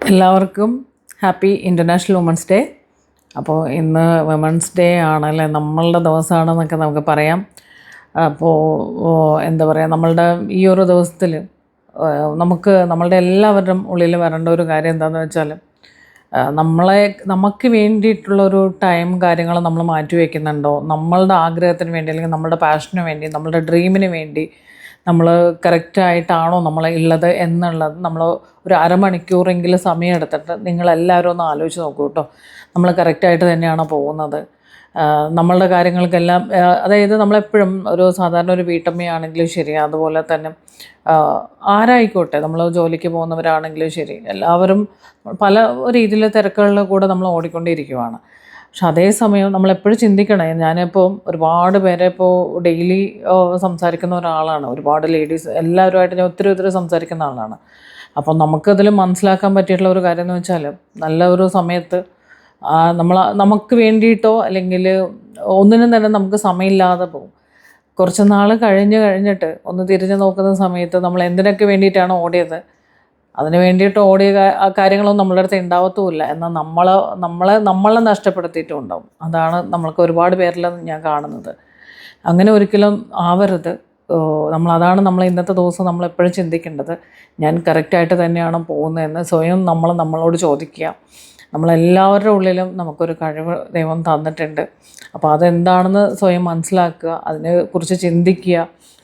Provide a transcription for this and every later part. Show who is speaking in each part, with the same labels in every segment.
Speaker 1: എല്ലാവർക്കും happy international women's day. അപ്പോൾ ഇന്ന് വുമൻസ് ഡേ ആണല്ലേ, നമ്മളുടെ ദിവസമാണെന്നൊക്കെ നമുക്ക് പറയാം. അപ്പോൾ എന്താ പറയുക, നമ്മളുടെ ഈ ഒരു ദിവസത്തിൽ നമ്മളുടെ എല്ലാവരുടെയും ഉള്ളിൽ വരേണ്ട ഒരു കാര്യം എന്താണെന്ന് വെച്ചാൽ, നമുക്ക് വേണ്ടിയിട്ടുള്ളൊരു ടൈം കാര്യങ്ങൾ നമ്മൾ മാറ്റി വയ്ക്കുന്നുണ്ടോ? നമ്മളുടെ ആഗ്രഹത്തിന് വേണ്ടി, അല്ലെങ്കിൽ നമ്മളുടെ പാഷന് വേണ്ടി, നമ്മളുടെ ഡ്രീമിന് വേണ്ടി നമ്മൾ കറക്റ്റായിട്ടാണോ നമ്മൾ ഉള്ളത് എന്നുള്ളത് നമ്മൾ ഒരു അരമണിക്കൂറെങ്കിലും സമയം എടുത്തിട്ട് നിങ്ങളെല്ലാവരും ഒന്ന് ആലോചിച്ച് നോക്കൂ കേട്ടോ. നമ്മൾ കറക്റ്റായിട്ട് തന്നെയാണോ പോകുന്നത്? നമ്മളുടെ കാര്യങ്ങൾക്കെല്ലാം, അതായത് നമ്മളെപ്പോഴും സാധാരണ ഒരു വീട്ടമ്മയാണെങ്കിലും ശരി, അതുപോലെ തന്നെ ആരായിക്കോട്ടെ, നമ്മൾ ജോലിക്ക് പോകുന്നവരാണെങ്കിലും ശരി, എല്ലാവരും പല രീതിയിൽ തിരക്കുകളിൽ കൂടെ നമ്മൾ ഓടിക്കൊണ്ടിരിക്കുവാണ്. പക്ഷെ അതേസമയം നമ്മളെപ്പോഴും ചിന്തിക്കണേ, ഞാനിപ്പോൾ ഒരുപാട് പേരെ ഇപ്പോൾ ഡെയിലി സംസാരിക്കുന്ന ഒരാളാണ്. ഒരുപാട് ലേഡീസ് എല്ലാവരുമായിട്ട് ഞാൻ ഒത്തിരി സംസാരിക്കുന്ന ആളാണ്. അപ്പം നമുക്കതിൽ മനസ്സിലാക്കാൻ പറ്റിയിട്ടുള്ള ഒരു കാര്യം എന്ന് വെച്ചാൽ, നല്ല ഒരു സമയത്ത് നമുക്ക് വേണ്ടിയിട്ടോ അല്ലെങ്കിൽ ഒന്നിനും തന്നെ നമുക്ക് സമയമില്ലാതെ പോകും. കുറച്ച് നാൾ കഴിഞ്ഞിട്ട് ഒന്ന് തിരിഞ്ഞു നോക്കുന്ന സമയത്ത് നമ്മൾ എന്തിനൊക്കെ വേണ്ടിയിട്ടാണ് ഓടിയത്, അതിന് വേണ്ടിയിട്ട് ഓടിയ കാര്യങ്ങളൊന്നും നമ്മളുടെ അടുത്ത് ഉണ്ടാവത്തുമില്ല. എന്നാൽ നമ്മളെ നഷ്ടപ്പെടുത്തിയിട്ടും ഉണ്ടാവും. അതാണ് നമ്മൾക്ക് ഒരുപാട് പേരിൽ ഞാൻ കാണുന്നത്. അങ്ങനെ ഒരിക്കലും ആവരുത്. അതാണ് നമ്മൾ ഇന്നത്തെ ദിവസം നമ്മളെപ്പോഴും ചിന്തിക്കേണ്ടത്. ഞാൻ കറക്റ്റായിട്ട് തന്നെയാണ് പോകുന്നതെന്ന് സ്വയം നമ്മളോട് ചോദിക്കുക. നമ്മളെല്ലാവരുടെ ഉള്ളിലും നമുക്കൊരു കഴിവ് ദൈവം തന്നിട്ടുണ്ട്. അപ്പോൾ അതെന്താണെന്ന് സ്വയം മനസ്സിലാക്കുക, അതിനെക്കുറിച്ച് ചിന്തിക്കുക.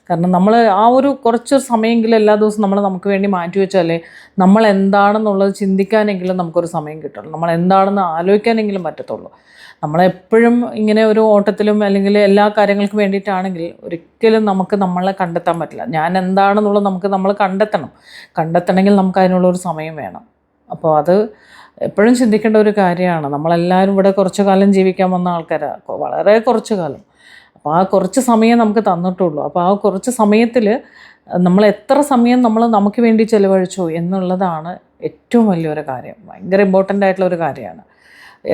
Speaker 1: കാരണം നമ്മൾ ആ ഒരു കുറച്ച് സമയമെങ്കിലും എല്ലാ ദിവസവും നമുക്ക് വേണ്ടി മാറ്റി വെച്ചാലേ നമ്മൾ എന്താണെന്നുള്ളത് ചിന്തിക്കാനെങ്കിലും നമുക്കൊരു സമയം കിട്ടുള്ളൂ. നമ്മൾ എന്താണെന്ന് ആലോചിക്കാനെങ്കിലും പറ്റത്തുള്ളൂ. നമ്മളെപ്പോഴും ഇങ്ങനെ ഒരു ഓട്ടത്തിലും അല്ലെങ്കിൽ എല്ലാ കാര്യങ്ങൾക്കും വേണ്ടിയിട്ടാണെങ്കിൽ ഒരിക്കലും നമുക്ക് നമ്മളെ കണ്ടെത്താൻ പറ്റില്ല. ഞാൻ എന്താണെന്നുള്ളത് നമ്മൾ കണ്ടെത്തണമെങ്കിൽ നമുക്ക് അതിനുള്ളൊരു സമയം വേണം. അപ്പോൾ അത് എപ്പോഴും ചിന്തിക്കേണ്ട ഒരു കാര്യമാണ്. നമ്മളെല്ലാവരും ഇവിടെ കുറച്ചു കാലം ജീവിക്കാൻ വന്ന ആൾക്കാരാണ്, വളരെ കുറച്ച് കാലം. അപ്പോൾ ആ കുറച്ച് സമയം നമുക്ക് തന്നിട്ടുള്ളൂ. അപ്പോൾ ആ കുറച്ച് സമയത്തിൽ നമ്മൾ എത്ര സമയം നമുക്ക് വേണ്ടി ചിലവഴിച്ചു എന്നുള്ളതാണ് ഏറ്റവും വലിയൊരു കാര്യം. ഭയങ്കര ഇമ്പോർട്ടൻ്റ് ആയിട്ടുള്ള ഒരു കാര്യമാണ്.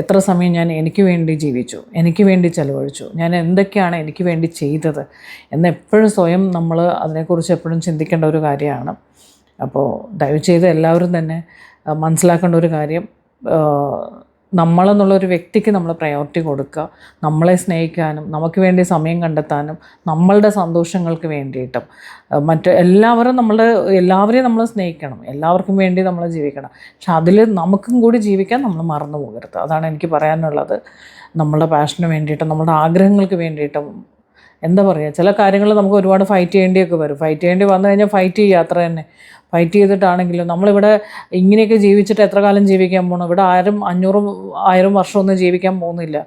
Speaker 1: എത്ര സമയം ഞാൻ എനിക്ക് വേണ്ടി ജീവിച്ചു, എനിക്ക് വേണ്ടി ചിലവഴിച്ചു, ഞാൻ എന്തൊക്കെയാണ് എനിക്ക് വേണ്ടി ചെയ്തത് എന്നെപ്പോഴും സ്വയം നമ്മൾ അതിനെക്കുറിച്ച് എപ്പോഴും ചിന്തിക്കേണ്ട ഒരു കാര്യമാണ്. അപ്പോൾ ദയവ് ചെയ്ത് എല്ലാവരും തന്നെ മനസ്സിലാക്കേണ്ട ഒരു കാര്യം, നമ്മളെന്നുള്ളൊരു വ്യക്തിക്ക് നമ്മൾ പ്രയോറിറ്റി കൊടുക്കുക. നമ്മളെ സ്നേഹിക്കാനും നമുക്ക് വേണ്ടി സമയം കണ്ടെത്താനും നമ്മളുടെ സന്തോഷങ്ങൾക്ക് വേണ്ടിയിട്ടും എല്ലാവരെയും നമ്മൾ സ്നേഹിക്കണം. എല്ലാവർക്കും വേണ്ടി നമ്മൾ ജീവിക്കണം. പക്ഷെ അതിൽ നമുക്കും കൂടി ജീവിക്കാൻ നമ്മൾ മറന്നു പോകരുത്. അതാണ് എനിക്ക് പറയാനുള്ളത്. നമ്മളുടെ പാഷന് വേണ്ടിയിട്ടും നമ്മളുടെ ആഗ്രഹങ്ങൾക്ക് വേണ്ടിയിട്ടും എന്താ പറയുക, ചില കാര്യങ്ങൾ നമുക്ക് ഒരുപാട് ഫൈറ്റ് ചെയ്യേണ്ടിയൊക്കെ വരും. ഫൈറ്റ് ചെയ്യേണ്ടി വന്നു കഴിഞ്ഞാൽ ഫൈറ്റ് ചെയ്യുക, അത്ര തന്നെ. ഫൈറ്റ് ചെയ്തിട്ടാണെങ്കിലും നമ്മളിവിടെ ഇങ്ങനെയൊക്കെ ജീവിച്ചിട്ട് എത്ര കാലം ജീവിക്കാൻ പോകണം? ഇവിടെ 500-1000 വർഷമൊന്നും ജീവിക്കാൻ പോകുന്നില്ല.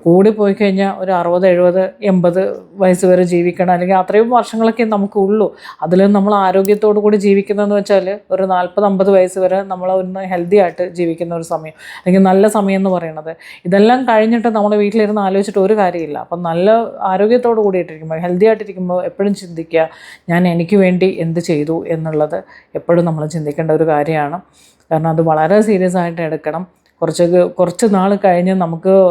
Speaker 1: കൂടിപ്പോയി കഴിഞ്ഞാൽ ഒരു 60, 70, 80 വയസ്സ് വരെ ജീവിക്കണം, അല്ലെങ്കിൽ അത്രയും വർഷങ്ങളൊക്കെ നമുക്കുള്ളൂ. അതിൽ നമ്മൾ ആരോഗ്യത്തോടു കൂടി ജീവിക്കുന്നതെന്ന് വെച്ചാൽ ഒരു 40-50 വയസ്സ് വരെ ഒന്ന് ഹെൽത്തി ആയിട്ട് ജീവിക്കുന്ന ഒരു സമയം, അല്ലെങ്കിൽ നല്ല സമയം എന്ന് പറയുന്നത്. ഇതെല്ലാം കഴിഞ്ഞിട്ട് നമ്മൾ വീട്ടിലിരുന്ന് ആലോചിച്ചിട്ട് ഒരു കാര്യമില്ല. അപ്പം നല്ല ആരോഗ്യത്തോടു കൂടിയിട്ടിരിക്കുമ്പോൾ, ഹെൽത്തി ആയിട്ടിരിക്കുമ്പോൾ എപ്പോഴും ചിന്തിക്കുക, ഞാൻ എനിക്ക് വേണ്ടി എന്ത് ചെയ്തു എന്നുള്ളത് എപ്പോഴും നമ്മൾ ചിന്തിക്കേണ്ട ഒരു കാര്യമാണ്. കാരണം അത് വളരെ സീരിയസ് ആയിട്ട് എടുക്കണം. കുറച്ച് നാൾ കഴിഞ്ഞ്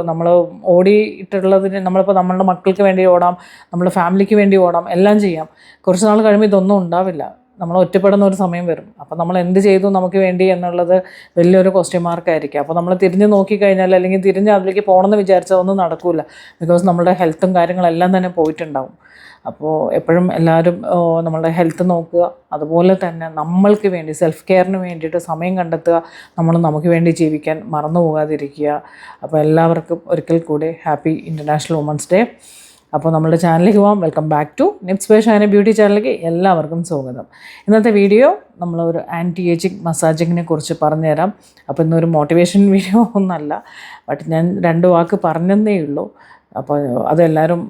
Speaker 1: നമ്മൾ ഓടിയിട്ടുള്ളതിന്, നമ്മളിപ്പോൾ നമ്മളുടെ മക്കൾക്ക് വേണ്ടി ഓടാം, നമ്മുടെ ഫാമിലിക്ക് വേണ്ടി ഓടാം, എല്ലാം ചെയ്യാം. കുറച്ച് നാൾ കഴിയുമ്പോൾ ഇതൊന്നും ഉണ്ടാവില്ല. നമ്മൾ ഒറ്റപ്പെടുന്ന ഒരു സമയം വരും. അപ്പോൾ നമ്മൾ എന്ത് ചെയ്തു നമുക്ക് വേണ്ടി എന്നുള്ളത് വലിയൊരു ക്വസ്റ്റ്യൻ മാർക്കായിരിക്കും. അപ്പോൾ നമ്മൾ തിരിഞ്ഞ് നോക്കിക്കഴിഞ്ഞാൽ, അല്ലെങ്കിൽ തിരിഞ്ഞ് അതിലേക്ക് പോകണമെന്ന് വിചാരിച്ചാൽ ഒന്നും നടക്കില്ല. ബിക്കോസ് നമ്മുടെ ഹെൽത്തും കാര്യങ്ങളെല്ലാം തന്നെ പോയിട്ടുണ്ടാവും. അപ്പോൾ എപ്പോഴും എല്ലാവരും നമ്മളുടെ ഹെൽത്ത് നോക്കുക. അതുപോലെ തന്നെ നമ്മൾക്ക് വേണ്ടി സെൽഫ് കെയറിന് വേണ്ടിയിട്ട് സമയം കണ്ടെത്തുക. നമുക്ക് വേണ്ടി ജീവിക്കാൻ മറന്നു പോകാതിരിക്കുക. അപ്പോൾ എല്ലാവർക്കും ഒരിക്കൽ കൂടി ഹാപ്പി ഇൻ്റർനാഷണൽ വുമൻസ് ഡേ. അപ്പോൾ നമ്മുടെ ചാനലിലേക്ക് പോകാം. Welcome back to nips by Shaina beauty ചാനലിലേക്ക് എല്ലാവർക്കും സ്വാഗതം. ഇന്നത്തെ വീഡിയോ നമ്മളൊരു ആൻറ്റി ഏജിങ് മസാജിങ്ങിനെ കുറിച്ച് പറഞ്ഞുതരാം. അപ്പോൾ ഇന്നൊരു മോട്ടിവേഷൻ വീഡിയോ ഒന്നല്ല, ബട്ട് ഞാൻ 2 വാക്ക് പറഞ്ഞതേ ഉള്ളൂ. അപ്പോൾ അതെല്ലാവരും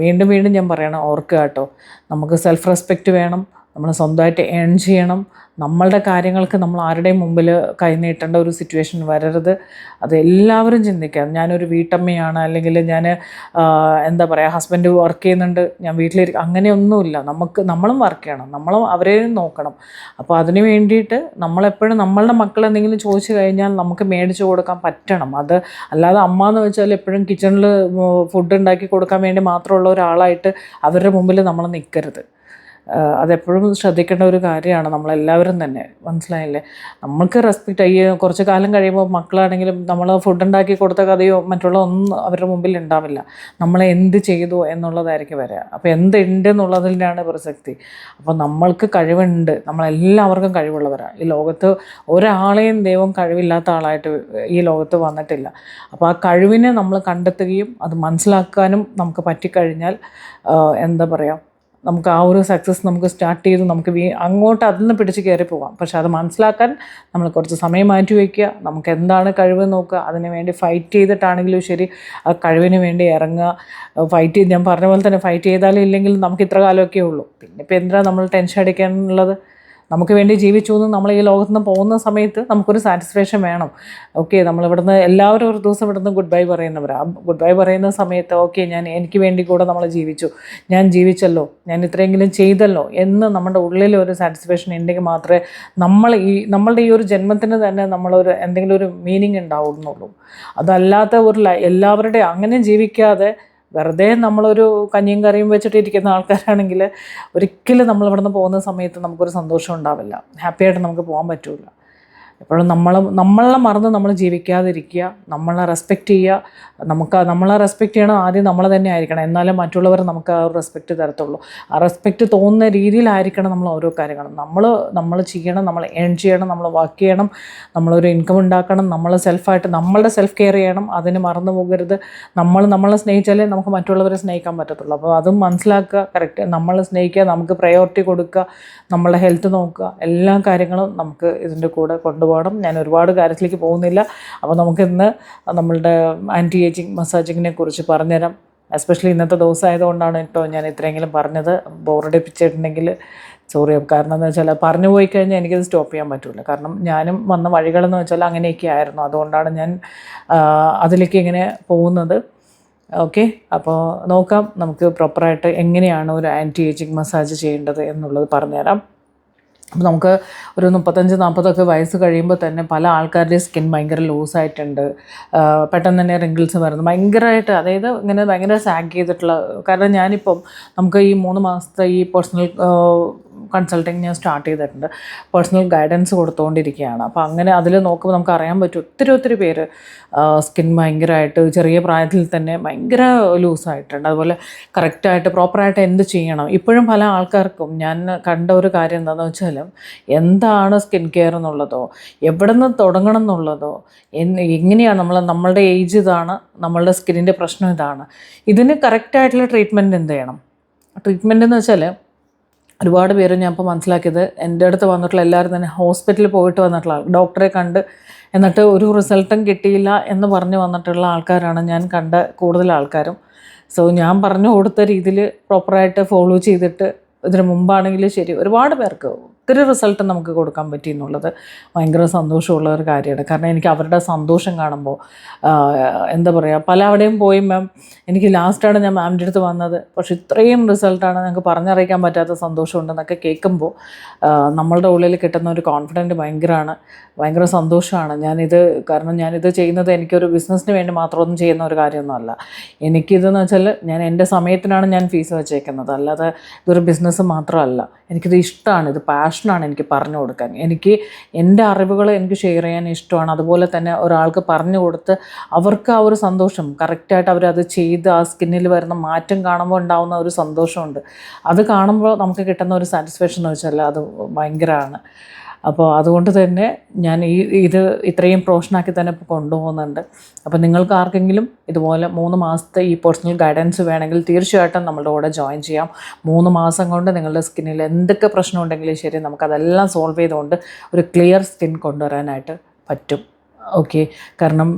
Speaker 1: വീണ്ടും ഞാൻ പറയണം, ഓർക്കുക കേട്ടോ. നമുക്ക് സെൽഫ് റെസ്പെക്റ്റ് വേണം. നമ്മൾ സ്വന്തമായിട്ട് ഏൺ ചെയ്യണം. നമ്മളുടെ കാര്യങ്ങൾക്ക് നമ്മൾ ആരുടെയും മുമ്പിൽ കൈനീട്ടേണ്ട ഒരു സിറ്റുവേഷൻ വരരുത്. അത് എല്ലാവരും ചിന്തിക്കാം. ഞാനൊരു വീട്ടമ്മയാണ്, അല്ലെങ്കിൽ ഞാൻ എന്താ പറയുക, ഹസ്ബൻഡ് വർക്ക് ചെയ്യുന്നുണ്ട്, ഞാൻ വീട്ടിലിരിക്കും, അങ്ങനെയൊന്നുമില്ല. നമ്മളും വർക്ക് ചെയ്യണം, നമ്മളും അവരെയും നോക്കണം. അപ്പോൾ അതിന് വേണ്ടിയിട്ട് നമ്മളെപ്പോഴും നമ്മളുടെ മക്കൾ എന്തെങ്കിലും ചോദിച്ചു കഴിഞ്ഞാൽ നമുക്ക് മേടിച്ചു കൊടുക്കാൻ പറ്റണം. അത് അല്ലാതെ അമ്മ എന്ന് വെച്ചാൽ എപ്പോഴും കിച്ചണിൽ ഫുഡ് ഉണ്ടാക്കി കൊടുക്കാൻ വേണ്ടി മാത്രമുള്ള ഒരാളായിട്ട് അവരുടെ മുമ്പിൽ നമ്മൾ നിൽക്കരുത്. അതെപ്പോഴും ശ്രദ്ധിക്കേണ്ട ഒരു കാര്യമാണ് നമ്മളെല്ലാവരും തന്നെ, മനസ്സിലായില്ലേ? നമ്മൾക്ക് റെസ്പെക്റ്റ് ഈ കുറച്ച് കാലം കഴിയുമ്പോൾ മക്കളാണെങ്കിലും നമ്മൾ ഫുഡ് ഉണ്ടാക്കി കൊടുത്ത കഥയോ മറ്റുള്ള ഒന്നും അവരുടെ മുമ്പിൽ ഉണ്ടാവില്ല. നമ്മളെ എന്ത് ചെയ്തു എന്നുള്ളതായിരിക്കും വരിക. അപ്പോൾ എന്തുണ്ട് എന്നുള്ളതിലാണ് പ്രസക്തി. അപ്പോൾ നമ്മൾക്ക് കഴിവുണ്ട്, നമ്മളെല്ലാവർക്കും കഴിവുള്ളവരാണ്. ഈ ലോകത്ത് ഒരാളെയും ദൈവം കഴിവില്ലാത്ത ആളായിട്ട് ഈ ലോകത്ത് വന്നിട്ടില്ല. അപ്പോൾ ആ കഴിവിനെ നമ്മൾ കണ്ടെത്തുകയും അത് മനസ്സിലാക്കാനും നമുക്ക് പറ്റിക്കഴിഞ്ഞാൽ എന്താ പറയുക, നമുക്ക് ആ ഒരു സക്സസ് നമുക്ക് സ്റ്റാർട്ട് ചെയ്ത് നമുക്ക് അങ്ങോട്ട് അതിൽ നിന്ന് പിടിച്ച് കയറി പോകാം. പക്ഷെ അത് മനസ്സിലാക്കാൻ നമ്മൾ കുറച്ച് സമയം മാറ്റി വയ്ക്കുക, നമുക്ക് എന്താണ് കഴിവ് നോക്കുക, അതിന് വേണ്ടി ഫൈറ്റ് ചെയ്തിട്ടാണെങ്കിലും ശരി ആ കഴിവിന് വേണ്ടി ഇറങ്ങുക. ഫൈറ്റ് ചെയ്ത്, ഞാൻ പറഞ്ഞ പോലെ തന്നെ ഫൈറ്റ് ചെയ്താലും ഇല്ലെങ്കിലും നമുക്ക് ഇത്ര കാലമൊക്കെ ഉള്ളൂ. പിന്നെ ഇപ്പോൾ എന്തിനാണ് നമ്മൾ ടെൻഷൻ അടിക്കാനുള്ളത്? നമുക്ക് വേണ്ടി ജീവിച്ചു എന്ന് നമ്മൾ ഈ ലോകത്ത് നിന്ന് പോകുന്ന സമയത്ത് നമുക്കൊരു സാറ്റിസ്ഫാക്ഷൻ വേണം. ഓക്കെ, നമ്മളിവിടുന്ന് എല്ലാവരും ഒരു ദിവസം ഇവിടുന്ന് ഗുഡ് ബൈ പറയുന്നവരാണ്. ഗുഡ് ബൈ പറയുന്ന സമയത്ത് ഓക്കെ, എനിക്ക് വേണ്ടി കൂടെ നമ്മൾ ജീവിച്ചു, ഞാൻ ജീവിച്ചല്ലോ, ഞാൻ ഇത്രയെങ്കിലും ചെയ്തല്ലോ എന്ന് നമ്മുടെ ഉള്ളിൽ ഒരു സാറ്റിസ്ഫാക്ഷൻ ഉണ്ടെങ്കിൽ മാത്രമേ നമ്മളുടെ ഈ ഒരു ജന്മത്തിന് തന്നെ നമ്മളൊരു എന്തെങ്കിലും ഒരു മീനിങ് ഉണ്ടാവുന്നുള്ളൂ. അതല്ലാത്ത എല്ലാവരുടെയും അങ്ങനെ ജീവിക്കാതെ വെറുതെ നമ്മളൊരു കഞ്ഞിയും കറിയും വെച്ചിട്ട് ഇരിക്കുന്ന ആൾക്കാരാണെങ്കിൽ ഒരിക്കലും നമ്മളിവിടെ നിന്ന് പോകുന്ന സമയത്ത് നമുക്കൊരു സന്തോഷം ഉണ്ടാവില്ല, ഹാപ്പിയായിട്ട് നമുക്ക് പോകാൻ പറ്റില്ല. എപ്പോഴും നമ്മളെ മറന്ന് നമ്മൾ ജീവിക്കാതിരിക്കുക, നമ്മളെ റെസ്പെക്റ്റ് ചെയ്യുക. നമ്മളെ റെസ്പെക്റ്റ് ചെയ്യണം ആദ്യം നമ്മൾ തന്നെ ആയിരിക്കണം, എന്നാലും മറ്റുള്ളവർ നമുക്ക് ആ ഒരു റെസ്പെക്റ്റ് തരത്തുള്ളൂ. ആ റെസ്പെക്റ്റ് തോന്നുന്ന രീതിയിലായിരിക്കണം നമ്മൾ ഓരോ കാര്യങ്ങളും നമ്മൾ ചെയ്യണം. നമ്മൾ ഏൺ ചെയ്യണം, നമ്മൾ വർക്ക് ചെയ്യണം, നമ്മളൊരു ഇൻകം ഉണ്ടാക്കണം, നമ്മൾ സെൽഫായിട്ട് നമ്മളുടെ സെൽഫ് കെയർ ചെയ്യണം. അതിന് മറന്നു പോകരുത്. നമ്മളെ സ്നേഹിച്ചാലേ നമുക്ക് മറ്റുള്ളവരെ സ്നേഹിക്കാൻ പറ്റത്തുള്ളൂ. അപ്പോൾ അതും മനസ്സിലാക്കുക. കറക്റ്റ് നമ്മൾ സ്നേഹിക്കുക, നമുക്ക് പ്രയോറിറ്റി കൊടുക്കുക, നമ്മളുടെ ഹെൽത്ത് നോക്കുക, എല്ലാ കാര്യങ്ങളും നമുക്ക് ഇതിൻ്റെ കൂടെ കൊണ്ടുപോകണം. ഞാൻ ഒരുപാട് കാര്യത്തിലേക്ക് പോകുന്നില്ല. അപ്പോൾ നമുക്കിന്ന് നമ്മളുടെ ആൻറ്റി ഏജിങ് മസാജിങ്ങിനെ കുറിച്ച് പറഞ്ഞുതരാം. എസ്പെഷ്യലി ഇന്നത്തെ ദിവസമായതുകൊണ്ടാണ് കേട്ടോ ഞാൻ ഇത്രയെങ്കിലും പറഞ്ഞത്. ബോറടിപ്പിച്ചിട്ടുണ്ടെങ്കിൽ സോറി. കാരണം എന്ന് വെച്ചാൽ പറഞ്ഞു പോയി കഴിഞ്ഞാൽ എനിക്കത് സ്റ്റോപ്പ് ചെയ്യാൻ പറ്റില്ല. കാരണം ഞാനും വന്ന വഴികളെന്ന് വെച്ചാൽ അങ്ങനെയൊക്കെ ആയിരുന്നു. അതുകൊണ്ടാണ് ഞാൻ അതിലേക്ക് ഇങ്ങനെ പോകുന്നത്. ഓക്കെ, അപ്പോൾ നോക്കാം നമുക്ക് പ്രോപ്പറായിട്ട് എങ്ങനെയാണ് ഒരു ആൻറ്റി ഏജിങ് മസാജ് ചെയ്യേണ്ടത് എന്നുള്ളത് പറഞ്ഞുതരാം. അപ്പോൾ നമുക്ക് ഒരു 35-40 വയസ്സ് കഴിയുമ്പോൾ തന്നെ പല ആൾക്കാരുടെയും സ്കിൻ ഭയങ്കര ലൂസായിട്ടുണ്ട്. പെട്ടെന്ന് തന്നെ റിങ്കിൾസ് വരുന്നു ഭയങ്കരമായിട്ട്. അതായത് ഇങ്ങനെ ഭയങ്കര സാഗ് ചെയ്തിട്ടുള്ള. കാരണം ഞാനിപ്പം നമുക്ക് ഈ 3 മാസത്തെ ഈ പേഴ്സണൽ കൺസൾട്ടിങ് ഞാൻ സ്റ്റാർട്ട് ചെയ്തിട്ടുണ്ട്. പേഴ്സണൽ ഗൈഡൻസ് കൊടുത്തുകൊണ്ടിരിക്കുകയാണ്. അപ്പോൾ അങ്ങനെ അതിൽ നോക്കുമ്പോൾ നമുക്ക് അറിയാൻ പറ്റും ഒത്തിരി പേര് സ്കിൻ ഭയങ്കരമായിട്ട് ചെറിയ പ്രായത്തിൽ തന്നെ ഭയങ്കര ലൂസായിട്ടുണ്ട്. അതുപോലെ കറക്റ്റായിട്ട് പ്രോപ്പറായിട്ട് എന്ത് ചെയ്യണം. ഇപ്പോഴും പല ആൾക്കാർക്കും ഞാൻ കണ്ട ഒരു കാര്യം എന്താണെന്ന് വെച്ചാൽ, എന്താണ് സ്കിൻ കെയർ എന്നുള്ളതോ, എവിടെ നിന്ന് തുടങ്ങണം എന്നുള്ളതോ, എങ്ങനെയാണ് നമ്മളുടെ ഏജ് ഇതാണ്, നമ്മളുടെ സ്കിന്നിൻ്റെ പ്രശ്നം ഇതാണ്, ഇതിന് കറക്റ്റായിട്ടുള്ള ട്രീറ്റ്മെൻറ്റ് എന്ത് ചെയ്യണം. ട്രീറ്റ്മെൻറ്റ് എന്ന് വെച്ചാൽ ഒരുപാട് പേര് ഞാൻ ഇപ്പോൾ മനസ്സിലാക്കിയത്, എൻ്റെ അടുത്ത് വന്നിട്ടുള്ള എല്ലാവരും തന്നെ ഹോസ്പിറ്റലിൽ പോയിട്ട് വന്നിട്ടുള്ള ഡോക്ടറെ കണ്ട് എന്നിട്ട് ഒരു റിസൾട്ടും കിട്ടിയില്ല എന്ന് പറഞ്ഞ് വന്നിട്ടുള്ള ആൾക്കാരാണ് ഞാൻ കണ്ട കൂടുതൽ ആൾക്കാരും. സോ ഞാൻ പറഞ്ഞു കൊടുത്ത രീതിയിൽ പ്രോപ്പറായിട്ട് ഫോളോ ചെയ്തിട്ട് ഇതിന് മുമ്പാണെങ്കിലും ശരി ഒരുപാട് പേർക്ക് ഒത്തിരി റിസൾട്ട് നമുക്ക് കൊടുക്കാൻ പറ്റി എന്നുള്ളത് ഭയങ്കര സന്തോഷമുള്ള ഒരു കാര്യമാണ്. കാരണം എനിക്ക് അവരുടെ സന്തോഷം കാണുമ്പോൾ എന്താ പറയുക, പലവിടെയും പോയി മാം എനിക്ക് ലാസ്റ്റാണ് ഞാൻ മാമിൻ്റെ അടുത്ത് വന്നത്, പക്ഷെ ഇത്രയും റിസൾട്ടാണ് ഞങ്ങൾക്ക് പറഞ്ഞറിയിക്കാൻ പറ്റാത്ത സന്തോഷമുണ്ടെന്നൊക്കെ കേൾക്കുമ്പോൾ നമ്മളുടെ ഉള്ളിൽ കിട്ടുന്ന ഒരു കോൺഫിഡൻറ്റ് ഭയങ്കര സന്തോഷമാണ്. കാരണം ഞാനിത് ചെയ്യുന്നത് എനിക്കൊരു ബിസിനസ്സിന് വേണ്ടി മാത്രമൊന്നും ചെയ്യുന്ന ഒരു കാര്യമൊന്നുമല്ല. എനിക്കിതെന്ന് വെച്ചാൽ ഞാൻ എൻ്റെ സമയത്തിനാണ് ഞാൻ ഫീസ് വെച്ചേക്കുന്നത്, അല്ലാതെ ഇതൊരു ബിസിനസ് മാത്രമല്ല. എനിക്കിത് ഇഷ്ടമാണ്, ഇത് പാഷനാണ് എനിക്ക് പറഞ്ഞു കൊടുക്കാൻ. എനിക്ക് എൻ്റെ അറിവുകൾ എനിക്ക് ഷെയർ ചെയ്യാൻ ഇഷ്ടമാണ്. അതുപോലെ തന്നെ ഒരാൾക്ക് പറഞ്ഞു കൊടുത്ത് അവർക്ക് ആ ഒരു സന്തോഷം കറക്റ്റായിട്ട് അവരത് ചെയ്ത് ആ സ്കിന്നിൽ വരുന്ന മാറ്റം കാണുമ്പോൾ ഉണ്ടാകുന്ന ഒരു സന്തോഷമുണ്ട്. അത് കാണുമ്പോൾ നമുക്ക് കിട്ടുന്ന ഒരു സാറ്റിസ്ഫാക്ഷൻ എന്ന് വെച്ചാൽ അത് ഭയങ്കരമാണ്. അപ്പോൾ അതുകൊണ്ട് തന്നെ ഞാൻ ഇത് ഇത്രയും പ്രൊഫഷനാക്കി തന്നെ ഇപ്പോൾ കൊണ്ടുപോകുന്നുണ്ട്. അപ്പോൾ നിങ്ങൾക്ക് ആർക്കെങ്കിലും ഇതുപോലെ 3 മാസത്തെ ഈ പേഴ്സണൽ ഗൈഡൻസ് വേണമെങ്കിൽ തീർച്ചയായിട്ടും നമ്മളുടെ കൂടെ ജോയിൻ ചെയ്യാം. 3 മാസം കൊണ്ട് നിങ്ങളുടെ സ്കിന്നിൽ എന്തൊക്കെ പ്രശ്നം ഉണ്ടെങ്കിലും ശരി നമുക്കതെല്ലാം സോൾവ് ചെയ്തുകൊണ്ട് ഒരു ക്ലിയർ സ്കിൻ കൊണ്ടുവരാനായിട്ട് പറ്റും. ഓക്കെ, കാരണം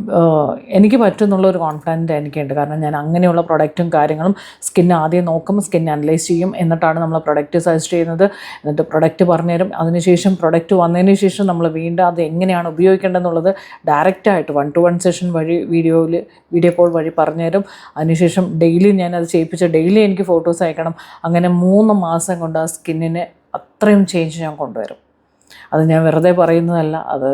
Speaker 1: എനിക്ക് പറ്റുമെന്നുള്ളൊരു കോൺഫിഡൻറ്റ് എനിക്കുണ്ട്. കാരണം ഞാൻ അങ്ങനെയുള്ള പ്രൊഡക്റ്റും കാര്യങ്ങളും സ്കിൻ ആദ്യം നോക്കും, സ്കിൻ അനലൈസ് ചെയ്യും, എന്നിട്ടാണ് നമ്മൾ പ്രൊഡക്റ്റ് സജസ്റ്റ് ചെയ്യുന്നത്. എന്നിട്ട് പ്രൊഡക്റ്റ് പറഞ്ഞുതരും. അതിനുശേഷം പ്രൊഡക്റ്റ് വന്നതിന് ശേഷം നമ്മൾ വീണ്ടും അത് എങ്ങനെയാണ് ഉപയോഗിക്കേണ്ടതെന്നുള്ളത് ഡയറക്റ്റായിട്ട് 1-to-1 സെഷൻ വഴി വീഡിയോ കോൾ വഴി പറഞ്ഞുതരും. അതിനുശേഷം ഡെയിലി ഞാനത് ചെയ്യിപ്പിച്ച് ഡെയിലി എനിക്ക് ഫോട്ടോസ് അയക്കണം. അങ്ങനെ 3 മാസം കൊണ്ട് ആ സ്കിന്നിന് അത്രയും ചേഞ്ച് ഞാൻ കൊണ്ടുവരും. അത് ഞാൻ വെറുതെ പറയുന്നതല്ല, അത്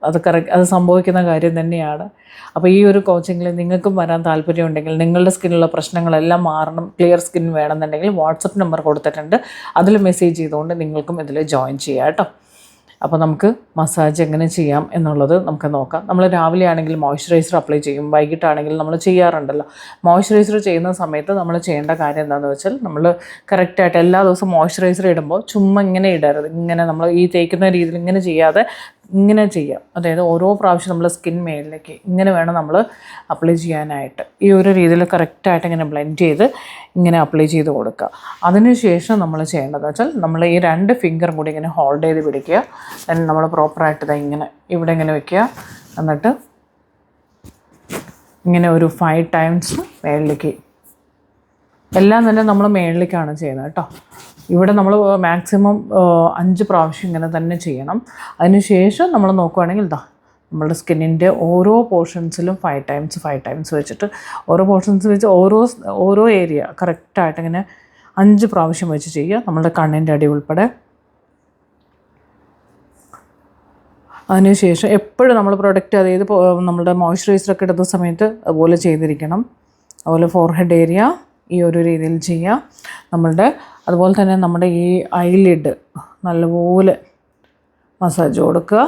Speaker 1: അത് സംഭവിക്കുന്ന കാര്യം തന്നെയാണ്. അപ്പോൾ ഈ ഒരു കോച്ചിങ്ങിൽ നിങ്ങൾക്കും വരാൻ താല്പര്യമുണ്ടെങ്കിൽ, നിങ്ങളുടെ സ്കിന്നിലുള്ള പ്രശ്നങ്ങളെല്ലാം മാറണം, ക്ലിയർ സ്കിൻ വേണമെന്നുണ്ടെങ്കിൽ വാട്സപ്പ് നമ്പർ കൊടുത്തിട്ടുണ്ട്, അതിൽ മെസ്സേജ് ചെയ്തുകൊണ്ട് നിങ്ങൾക്കും ഇതിൽ ജോയിൻ ചെയ്യാം കേട്ടോ. അപ്പോൾ നമുക്ക് മസാജ് എങ്ങനെ ചെയ്യാം എന്നുള്ളത് നമുക്ക് നോക്കാം. നമ്മൾ രാവിലെ ആണെങ്കിൽ മോയ്സ്ചറൈസർ അപ്ലൈ ചെയ്യും, വൈകിട്ടാണെങ്കിൽ നമ്മൾ ചെയ്യാറുണ്ടല്ലോ. മോയ്സ്ചറൈസർ ചെയ്യുന്ന സമയത്ത് നമ്മൾ ചെയ്യേണ്ട കാര്യം എന്താണെന്ന് വെച്ചാൽ, നമ്മൾ കറക്റ്റായിട്ട് എല്ലാ ദിവസവും മോയ്സ്ചറൈസർ ഇടുമ്പോൾ ചുമ്മാ ഇങ്ങനെ ഇടരുത്. ഇങ്ങനെ നമ്മൾ ഈ തേക്കുന്ന രീതിയിൽ ഇങ്ങനെ ചെയ്യാതെ ഇങ്ങനെ ചെയ്യാം. അതായത് ഓരോ പ്രാവശ്യം നമ്മൾ സ്കിൻ മേളിലേക്ക് ഇങ്ങനെ വേണം നമ്മൾ അപ്ലൈ ചെയ്യാനായിട്ട്. ഈ ഒരു രീതിയിൽ കറക്റ്റായിട്ട് ഇങ്ങനെ ബ്ലെൻഡ് ചെയ്ത് ഇങ്ങനെ അപ്ലൈ ചെയ്ത് കൊടുക്കുക. അതിനുശേഷം നമ്മൾ ചെയ്യേണ്ടതെന്ന് വെച്ചാൽ, നമ്മൾ ഈ 2 ഫിംഗറും കൂടി ഇങ്ങനെ ഹോൾഡ് ചെയ്ത് പിടിക്കുക. നമ്മൾ പ്രോപ്പറായിട്ട് ഇങ്ങനെ ഇവിടെ ഇങ്ങനെ വെക്കുക. എന്നിട്ട് ഇങ്ങനെ ഒരു 5 ടൈംസ് മേളിലേക്ക്, എല്ലാം തന്നെ നമ്മൾ മേളിലേക്കാണ് ചെയ്യുന്നത് കേട്ടോ. ഇവിടെ നമ്മൾ മാക്സിമം 5 പ്രാവശ്യം ഇങ്ങനെ തന്നെ ചെയ്യണം. അതിനുശേഷം നമ്മൾ നോക്കുകയാണെങ്കിൽ നമ്മളുടെ സ്കിന്നിൻ്റെ ഓരോ പോർഷൻസിലും 5 ടൈംസ് വെച്ചിട്ട്, ഓരോ പോർഷൻസ് വെച്ച് ഓരോ ഏരിയ കറക്റ്റായിട്ട് ഇങ്ങനെ 5 പ്രാവശ്യം വെച്ച് ചെയ്യുക, നമ്മളുടെ കണ്ണിൻ്റെ അടി ഉൾപ്പെടെ. അതിനുശേഷം എപ്പോഴും നമ്മൾ പ്രൊഡക്റ്റ്, അതായത് നമ്മളുടെ മോയ്സ്ചറൈസറൊക്കെ ഇടുന്ന സമയത്ത് അതുപോലെ ചെയ്തിരിക്കണം. അതുപോലെ ഫോർഹെഡ് ഏരിയ ഈ ഒരു രീതിയിൽ ചെയ്യുക. അതുപോലെ തന്നെ നമ്മുടെ ഈ ഐലിഡ് നല്ലപോലെ മസാജ് കൊടുക്കുക.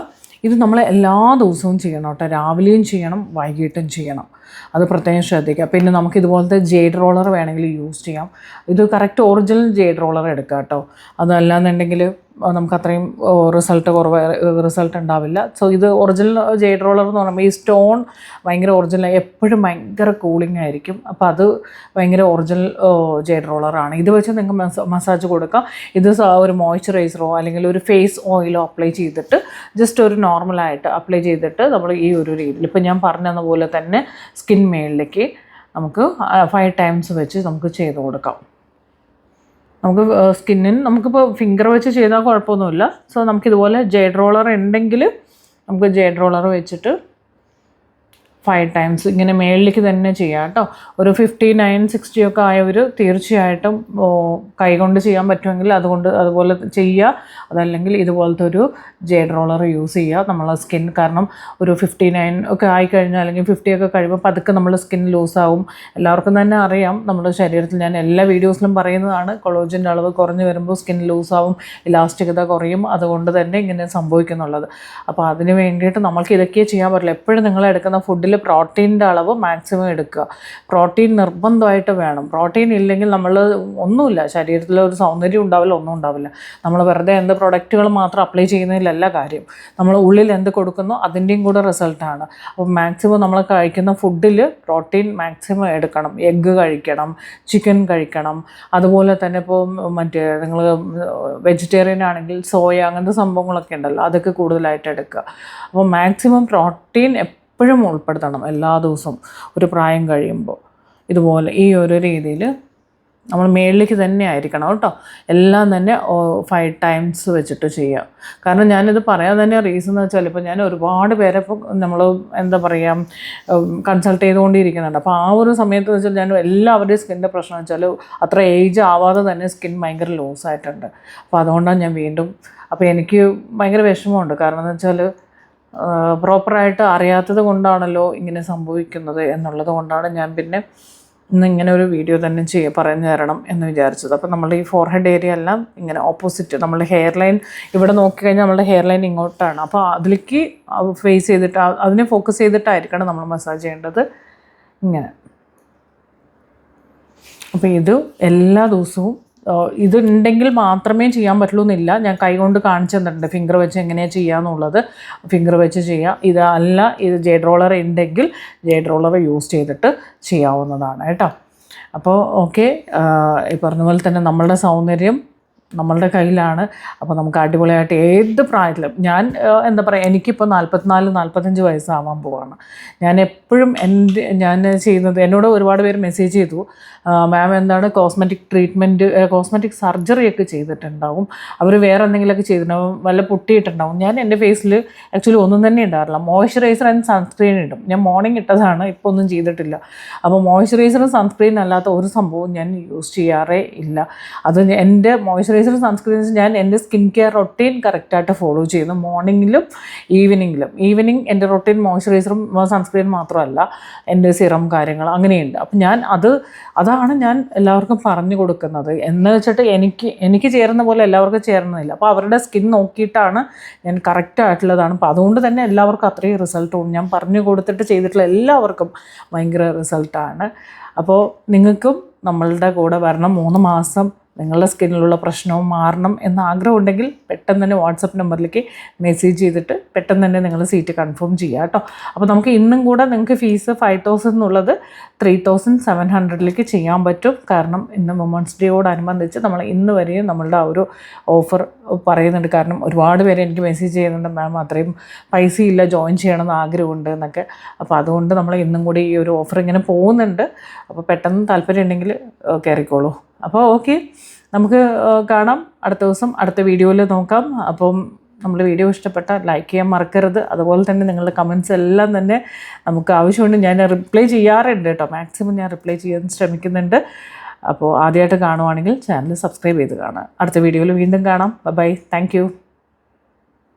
Speaker 1: ഇത് നമ്മൾ എല്ലാ ദിവസവും ചെയ്യണം കേട്ടോ. രാവിലെയും ചെയ്യണം, വൈകിട്ടും ചെയ്യണം. അത് പ്രത്യേകം ശ്രദ്ധിക്കുക. പിന്നെ നമുക്ക് ഇതുപോലത്തെ ജെയ്ഡ് റോളർ വേണമെങ്കിൽ യൂസ് ചെയ്യാം. ഇത് കറക്റ്റ് ഒറിജിനൽ ജെയ്ഡ് റോളർ എടുക്കുക കേട്ടോ. അതല്ലാന്നുണ്ടെങ്കിൽ നമുക്ക് അത്രയും റിസൾട്ട് ഉണ്ടാവില്ല. സോ ഇത് ഒറിജിനൽ ജെയ്ഡ് റോളർ എന്ന് പറയുമ്പോൾ ഈ സ്റ്റോൺ ഭയങ്കര ഒറിജിനൽ, എപ്പോഴും ഭയങ്കര കൂളിംഗ് ആയിരിക്കും. അപ്പോൾ അത് ഭയങ്കര ഒറിജിനൽ ജെയ്ഡ് റോളറാണ്. ഇത് വെച്ച് നിങ്ങൾക്ക് മസാജ് കൊടുക്കാം. ഇത് ഒരു മോയ്സ്ചറൈസറോ അല്ലെങ്കിൽ ഒരു ഫേസ് ഓയിലോ അപ്ലൈ ചെയ്തിട്ട്, ജസ്റ്റ് ഒരു നോർമലായിട്ട് അപ്ലൈ ചെയ്തിട്ട് നമ്മൾ ഈ ഒരു രീതിയിൽ ഇപ്പോൾ ഞാൻ പറഞ്ഞ പോലെ തന്നെ സ്കിൻ മേളിലേക്ക് നമുക്ക് 5 ടൈംസ് വെച്ച് നമുക്ക് ചെയ്ത് കൊടുക്കാം. നമുക്ക് നമുക്കിപ്പോൾ ഫിംഗർ വെച്ച് ചെയ്താൽ കുഴപ്പമൊന്നുമില്ല. സോ നമുക്കിതുപോലെ ജെയ്ഡ് റോളർ ഉണ്ടെങ്കിൽ നമുക്ക് ജെയ്ഡ് റോളർ വെച്ചിട്ട് 5 ടൈംസ് ഇങ്ങനെ മേളിലേക്ക് തന്നെ ചെയ്യാം കേട്ടോ. ഒരു 59-60 ഒക്കെ ആയവർ തീർച്ചയായിട്ടും കൈകൊണ്ട് ചെയ്യാൻ പറ്റുമെങ്കിൽ അതുപോലെ ചെയ്യുക. അതല്ലെങ്കിൽ ഇതുപോലത്തെ ഒരു ജെയ്ഡ് റോളർ യൂസ് ചെയ്യുക നമ്മളെ സ്കിൻ. കാരണം ഒരു 59 ഒക്കെ ആയിക്കഴിഞ്ഞാൽ, അല്ലെങ്കിൽ 50 ഒക്കെ കഴിയുമ്പോൾ പതുക്കെ നമ്മുടെ സ്കിൻ ലൂസാവും. എല്ലാവർക്കും തന്നെ അറിയാം, നമ്മുടെ ശരീരത്തിൽ ഞാൻ എല്ലാ വീഡിയോസിലും പറയുന്നതാണ്, കൊളോജൻ്റെ അളവ് കുറഞ്ഞു വരുമ്പോൾ സ്കിൻ ലൂസാവും, ഇലാസ്റ്റികത കുറയും. അതുകൊണ്ട് തന്നെ ഇങ്ങനെ സംഭവിക്കുന്നുള്ളത്. അപ്പോൾ അതിന് വേണ്ടിയിട്ട് നമ്മൾക്ക് ഇതൊക്കെ ചെയ്യാൻ പറ്റില്ല. എപ്പോഴും നിങ്ങൾ എടുക്കുന്ന ഫുഡിൽ പ്രോട്ടീൻ്റെ അളവ് മാക്സിമം എടുക്കുക. പ്രോട്ടീൻ നിർബന്ധമായിട്ട് വേണം. പ്രോട്ടീൻ ഇല്ലെങ്കിൽ നമ്മൾ ഒന്നുമില്ല, ശരീരത്തിൽ ഒരു സൗന്ദര്യം ഉണ്ടാവില്ല, ഒന്നും ഉണ്ടാവില്ല. നമ്മൾ വെറുതെ എന്ത് പ്രൊഡക്റ്റുകൾ മാത്രം അപ്ലൈ ചെയ്യുന്നതിലല്ല കാര്യം. നമ്മൾ ഉള്ളിൽ എന്ത് കൊടുക്കുന്നോ അതിൻ്റെയും കൂടെ റിസൾട്ടാണ്. അപ്പോൾ മാക്സിമം നമ്മൾ കഴിക്കുന്ന ഫുഡിൽ പ്രോട്ടീൻ മാക്സിമം എടുക്കണം. എഗ്ഗ് കഴിക്കണം, ചിക്കൻ കഴിക്കണം. അതുപോലെ തന്നെ ഇപ്പോൾ നിങ്ങൾ വെജിറ്റേറിയൻ ആണെങ്കിൽ സോയ, അങ്ങനത്തെ സംഭവങ്ങളൊക്കെ ഉണ്ടല്ലോ, അതൊക്കെ കൂടുതലായിട്ട് എടുക്കുക. അപ്പോൾ മാക്സിമം പ്രോട്ടീൻ എപ്പോഴും ഉൾപ്പെടുത്തണം എല്ലാ ദിവസവും ഒരു പ്രായം കഴിയുമ്പോൾ. ഇതുപോലെ ഈ ഒരു രീതിയിൽ നമ്മൾ മേളിലേക്ക് തന്നെ ആയിരിക്കണം കേട്ടോ. എല്ലാം തന്നെ 5 ടൈംസ് വെച്ചിട്ട് ചെയ്യുക. കാരണം ഞാനിത് പറയാൻ തന്നെ റീസൺ എന്ന് വെച്ചാൽ, ഇപ്പോൾ ഞാൻ ഒരുപാട് പേരെ ഇപ്പോൾ നമ്മൾ എന്താ പറയുക കൺസൾട്ട് ചെയ്തുകൊണ്ടിരിക്കുന്നുണ്ട്. അപ്പോൾ ആ ഒരു സമയത്ത് വെച്ചാൽ ഞാൻ എല്ലാവരുടെയും സ്കിന്നിൻ്റെ പ്രശ്നം വെച്ചാൽ അത്ര ഏജ് ആവാതെ തന്നെ സ്കിൻ ഭയങ്കര ലോസ് ആയിട്ടുണ്ട്. അപ്പോൾ അതുകൊണ്ടാണ് ഞാൻ വീണ്ടും, അപ്പോൾ എനിക്ക് ഭയങ്കര വിഷമമുണ്ട്. കാരണം എന്ന് വെച്ചാൽ പ്രോപ്പറായിട്ട് അറിയാത്തത് കൊണ്ടാണല്ലോ ഇങ്ങനെ സംഭവിക്കുന്നത് എന്നുള്ളത് കൊണ്ടാണ് ഞാൻ പിന്നെ ഇന്ന് ഇങ്ങനെ ഒരു വീഡിയോ തന്നെ പറഞ്ഞു തരണം എന്ന് വിചാരിച്ചത്. അപ്പോൾ നമ്മുടെ ഈ ഫോർഹെഡ് ഏരിയ എല്ലാം ഇങ്ങനെ ഓപ്പോസിറ്റ്, നമ്മളുടെ ഹെയർ ലൈൻ ഇവിടെ നോക്കിക്കഴിഞ്ഞാൽ നമ്മളുടെ ഹെയർ ലൈൻ ഇങ്ങോട്ടാണ്. അപ്പോൾ അതിലേക്ക് ഫേസ് ചെയ്തിട്ട് അതിനെ ഫോക്കസ് ചെയ്തിട്ടായിരിക്കണം നമ്മൾ മസാജ് ചെയ്യേണ്ടത് ഇങ്ങനെ. അപ്പോൾ ഇത് എല്ലാ ദിവസവും ഇതുണ്ടെങ്കിൽ മാത്രമേ ചെയ്യാൻ പറ്റുള്ളൂ എന്നില്ല. ഞാൻ കൈകൊണ്ട് കാണിച്ചു തന്നിട്ടുണ്ട് ഫിംഗർ വെച്ച് എങ്ങനെയാണ് ചെയ്യുക. ഫിംഗർ വെച്ച് ചെയ്യുക. ഇതല്ല, ഇത് ജെയ്ഡ് റോളർ ഉണ്ടെങ്കിൽ ജെയ്ഡ് റോളർ യൂസ് ചെയ്തിട്ട് ചെയ്യാവുന്നതാണ് കേട്ടോ. അപ്പോൾ ഓക്കെ, ഈ പറഞ്ഞ പോലെ തന്നെ നമ്മളുടെ സൗന്ദര്യം നമ്മളുടെ കയ്യിലാണ്. അപ്പോൾ നമുക്ക് അടിപൊളിയായിട്ട് ഏത് പ്രായത്തിലും, എന്താ പറയുക, എനിക്കിപ്പോൾ 44-45 വയസ്സാവാൻ പോവാണ്. ഞാൻ എപ്പോഴും ഞാൻ ചെയ്യുന്നത്, എന്നോട് ഒരുപാട് പേര് മെസ്സേജ് ചെയ്തു, മാം എന്താണ് കോസ്മെറ്റിക് സർജറിയൊക്കെ ചെയ്തിട്ടുണ്ടാവും, അവർ വേറെ എന്തെങ്കിലുമൊക്കെ ചെയ്തിട്ടുണ്ടാവും, വല്ല പൊട്ടിയിട്ടുണ്ടാവും. ഞാൻ എൻ്റെ ഫേസിൽ ആക്ച്വലി ഒന്നും തന്നെ ഉണ്ടാറില്ല. മോയ്സ്ചറൈസർ ആൻഡ് സൺസ്ക്രീൻ ഇടും. ഞാൻ മോർണിംഗ് ഇട്ടതാണ്, ഇപ്പോൾ ഒന്നും ചെയ്തിട്ടില്ല. അപ്പോൾ മോയ്സ്ചറൈസറും സൺസ്ക്രീൻ അല്ലാത്ത ഒരു സംഭവവും ഞാൻ യൂസ് ചെയ്യാറേ ഇല്ല. അത് എൻ്റെ മോയ്സ്ചറൈസർ മോയ്സ്ചറൈസർ സൺസ്ക്രീൻസ് ഞാൻ എൻ്റെ സ്കിൻ കെയർ റൊട്ടീൻ കറക്റ്റായിട്ട് ഫോളോ ചെയ്യുന്നു. മോർണിംഗിലും ഈവനിങ് എൻ്റെ റൊട്ടീൻ മോയ്സ്ചറൈസറും സൺസ്ക്രീൻ മാത്രമല്ല, എൻ്റെ സിറം കാര്യങ്ങൾ അങ്ങനെയുണ്ട്. അപ്പം അതാണ് ഞാൻ എല്ലാവർക്കും പറഞ്ഞു കൊടുക്കുന്നത്. എന്ന് വെച്ചിട്ട് എനിക്ക് ചേരുന്ന പോലെ എല്ലാവർക്കും ചേരുന്നില്ല. അപ്പോൾ അവരുടെ സ്കിൻ നോക്കിയിട്ടാണ് ഞാൻ കറക്റ്റായിട്ടുള്ളതാണ്. അപ്പോൾ അതുകൊണ്ട് തന്നെ എല്ലാവർക്കും അത്രയും റിസൾട്ടും ഞാൻ പറഞ്ഞു കൊടുത്തിട്ട് ചെയ്തിട്ടുള്ള എല്ലാവർക്കും ഭയങ്കര റിസൾട്ടാണ്. അപ്പോൾ നിങ്ങൾക്കും നമ്മളുടെ കൂടെ വരണം. 3 മാസം നിങ്ങളുടെ സ്കിന്നിലുള്ള പ്രശ്നവും മാറണം എന്ന ആഗ്രഹം ഉണ്ടെങ്കിൽ പെട്ടെന്ന് തന്നെ വാട്സപ്പ് നമ്പറിലേക്ക് മെസ്സേജ് ചെയ്തിട്ട് പെട്ടെന്ന് തന്നെ നിങ്ങൾ സീറ്റ് കൺഫേം ചെയ്യുക കേട്ടോ. അപ്പോൾ നമുക്ക് ഇന്നും കൂടെ നിങ്ങൾക്ക് ഫീസ് 5,000 എന്നുള്ളത് 3,700 ചെയ്യാൻ പറ്റും. കാരണം ഇന്ന് വുമൺസ് ഡേയോടനുബന്ധിച്ച് നമ്മൾ ഇന്ന് വരെയും നമ്മളുടെ ആ ഒരു ഓഫർ പറയുന്നുണ്ട്. കാരണം ഒരുപാട് പേര് എനിക്ക് മെസ്സേജ് ചെയ്യുന്നുണ്ട്, മാം അത്രയും പൈസയില്ല, ജോയിൻ ചെയ്യണമെന്ന് ആഗ്രഹമുണ്ട് എന്നൊക്കെ. അപ്പോൾ അതുകൊണ്ട് നമ്മൾ ഇന്നും കൂടി ഈ ഒരു ഓഫർ ഇങ്ങനെ പോകുന്നുണ്ട്. അപ്പോൾ പെട്ടെന്ന് താല്പര്യം ഉണ്ടെങ്കിൽ കയറിക്കോളൂ. അപ്പോൾ ഓക്കെ, നമുക്ക് കാണാം അടുത്ത ദിവസം അടുത്ത വീഡിയോയിൽ നോക്കാം. അപ്പം നമ്മുടെ വീഡിയോ ഇഷ്ടപ്പെട്ടാൽ ലൈക്ക് ചെയ്യാൻ മറക്കരുത്. അതുപോലെ തന്നെ നിങ്ങളുടെ കമൻറ്റ്സ് എല്ലാം തന്നെ നമുക്ക് ആവശ്യമുണ്ട്. ഞാൻ റിപ്ലൈ ചെയ്യാറുണ്ട് കേട്ടോ, മാക്സിമം ഞാൻ റിപ്ലൈ ചെയ്യാൻ ശ്രമിക്കുന്നുണ്ട്. അപ്പോൾ ആദ്യമായിട്ട് കാണുവാണെങ്കിൽ ചാനൽ സബ്സ്ക്രൈബ് ചെയ്ത് കാണാം. അടുത്ത വീഡിയോയിൽ വീണ്ടും കാണാം. Bye, thank U.